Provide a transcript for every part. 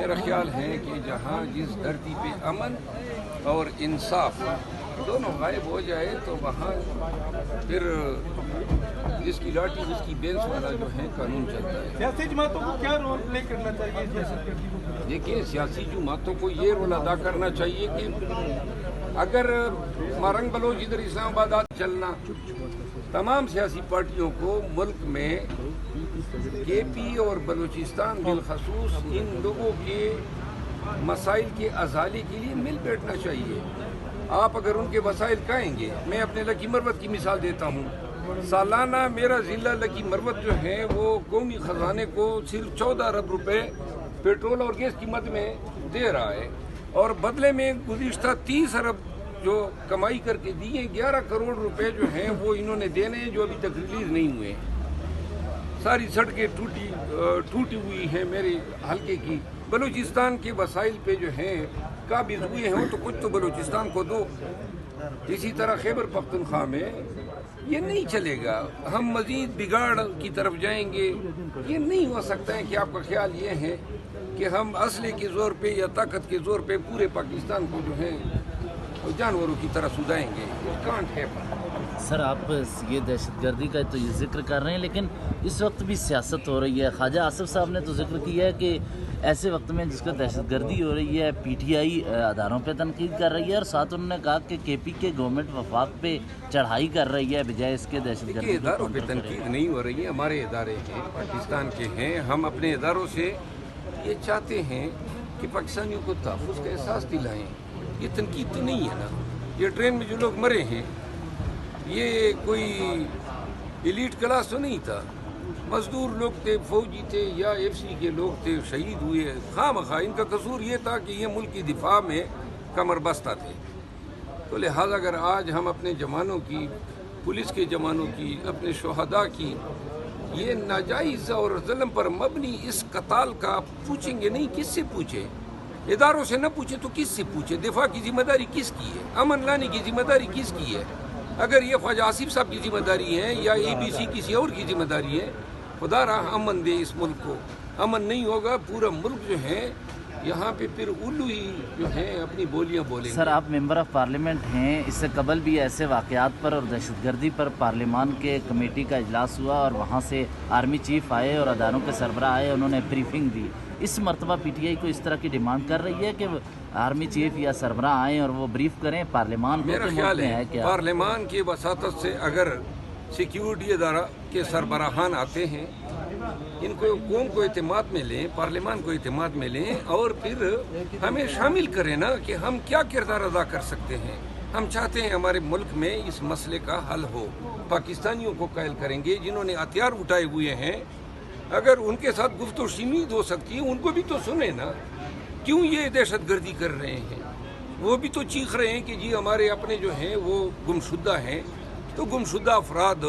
میرا خیال ہے کہ جہاں جس دھرتی پہ امن اور انصاف دونوں غائب ہو جائے تو وہاں پھر جس کی لاٹھی جس کی بینس والا جو ہے قانون چلتا ہے. سیاسی جماعتوں کو کیا رول پلے کرنا چاہیے دہشت گردی کو؟ دیکھیے سیاسی جماعتوں کو یہ رول ادا کرنا چاہیے کہ اگر مارنگ بلوچ ادھر اسلام آباد چلنا، تمام سیاسی پارٹیوں کو ملک میں کے پی اور بلوچستان بالخصوص ان لوگوں کے مسائل کے ازالے کے لیے مل بیٹھنا چاہیے. آپ اگر ان کے مسائل کہیں گے، میں اپنے لکی مروت کی مثال دیتا ہوں. سالانہ میرا ضلع لکی مروت جو ہے وہ قومی خزانے کو صرف 14 ارب روپے پیٹرول اور گیس قیمت میں دے رہا ہے، اور بدلے میں گزشتہ 30 ارب جو کمائی کر کے دیے 11 کروڑ روپے جو ہیں وہ انہوں نے دینے ہیں جو ابھی تک ریلیز نہیں ہوئے. ساری سڑکیں ٹوٹی ہوئی ہیں میرے حلقے کی. بلوچستان کے وسائل پہ جو ہیں قابض ہوئے ہیں تو کچھ تو بلوچستان کو دو. اسی طرح خیبر پختونخوا میں یہ نہیں چلے گا. ہم مزید بگاڑ کی طرف جائیں گے. یہ نہیں ہو سکتا ہے کہ آپ کا خیال یہ ہے کہ ہم اسلحے کے زور پہ یا طاقت کے زور پہ پورے پاکستان کو جو ہے جانوروں کی طرح سدائیں گے. کانٹ ہے. سر آپ یہ دہشت گردی کا تو یہ ذکر کر رہے ہیں، لیکن اس وقت بھی سیاست ہو رہی ہے. خواجہ آصف صاحب نے تو ذکر کیا ہے کہ ایسے وقت میں جس کا دہشت گردی ہو رہی ہے پی ٹی آئی اداروں پہ تنقید کر رہی ہے، اور ساتھ انہوں نے کہا کہ کے پی کے گورنمنٹ وفاق پہ چڑھائی کر رہی ہے بجائے اس کے دہشت گردی. اداروں پہ تنقید نہیں ہو رہی ہے، ہمارے ادارے ہیں، پاکستان کے ہیں. ہم اپنے اداروں سے یہ چاہتے ہیں کہ پاکستانیوں کو تحفظ کا احساس دلائیں. یہ تنقید تو نہیں ہے نا. یہ ٹرین میں جو لوگ مرے ہیں یہ کوئی ایلیٹ کلاس تو نہیں تھا. مزدور لوگ تھے، فوجی تھے یا ایف سی کے لوگ تھے، شہید ہوئے. خواہ مخواہ ان کا قصور یہ تھا کہ یہ ملک کی دفاع میں کمر بستہ تھے. تو لہٰذا اگر آج ہم اپنے جوانوں کی، پولیس کے جوانوں کی، اپنے شہداء کی یہ ناجائز اور ظلم پر مبنی اس قتال کا پوچھیں گے نہیں، کس سے پوچھیں؟ اداروں سے نہ پوچھیں تو کس سے پوچھیں؟ دفاع کی ذمہ داری کس کی ہے؟ امن لانے کی ذمہ داری کس کی ہے؟ اگر یہ خواجہ آصف صاحب کی ذمہ داری ہے یا اے بی سی کسی اور کی ذمہ داری ہے، خدا رہا امن دے اس ملک کو. امن نہیں ہوگا پورا ملک جو ہے یہاں پہ پھر الو ہی جو ہے اپنی بولیاں بولیں گے. سر آپ ممبر آف پارلیمنٹ ہیں، اس سے قبل بھی ایسے واقعات پر اور دہشت گردی پر پارلیمان کے کمیٹی کا اجلاس ہوا اور وہاں سے آرمی چیف آئے اور اداروں کے سربراہ آئے، انہوں نے بریفنگ دی. اس مرتبہ پی ٹی آئی کو اس طرح کی ڈیمانڈ کر رہی ہے کہ آرمی چیف یا سربراہ آئیں اور وہ بریف کریں پارلیمان کو. میرا خیال ہے پارلیمان کی وساطت سے اگر سیکیورٹی ادارہ کے سربراہان آتے ہیں، ان کو قوم کو اعتماد میں لیں، پارلیمان کو اعتماد میں لیں اور پھر ہمیں شامل کریں نا کہ ہم کیا کردار ادا کر سکتے ہیں. ہم چاہتے ہیں ہمارے ملک میں اس مسئلے کا حل ہو. پاکستانیوں کو قائل کریں گے جنہوں نے ہتھیار اٹھائے ہوئے ہیں. اگر ان کے ساتھ گفت و شنید ہو سکتی ہے ان کو بھی تو سنیں نا. کیوں یہ دہشت گردی کر رہے ہیں؟ وہ بھی تو چیخ رہے ہیں کہ جی ہمارے اپنے جو ہیں وہ گمشدہ ہیں. تو گمشدہ افراد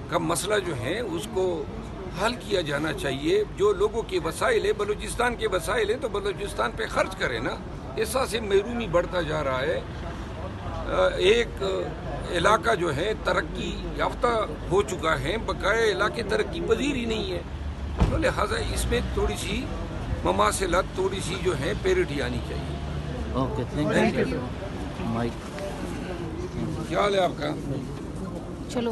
کا مسئلہ جو ہے اس کو حل کیا جانا چاہیے. جو لوگوں کے وسائل ہے، بلوچستان کے وسائل ہیں تو بلوچستان پہ خرچ کریں نا. احساس محرومی بڑھتا جا رہا ہے. ایک علاقہ جو ہے ترقی یافتہ ہو چکا ہے، بقایا علاقے ترقی پذیر ہی نہیں ہے. تو لہٰذا اس میں تھوڑی سی مماثلت، تھوڑی سی جو ہے پیریٹی آنی چاہیے. Okay, thank you. مائک کیا حال ہے آپ کا؟ چلو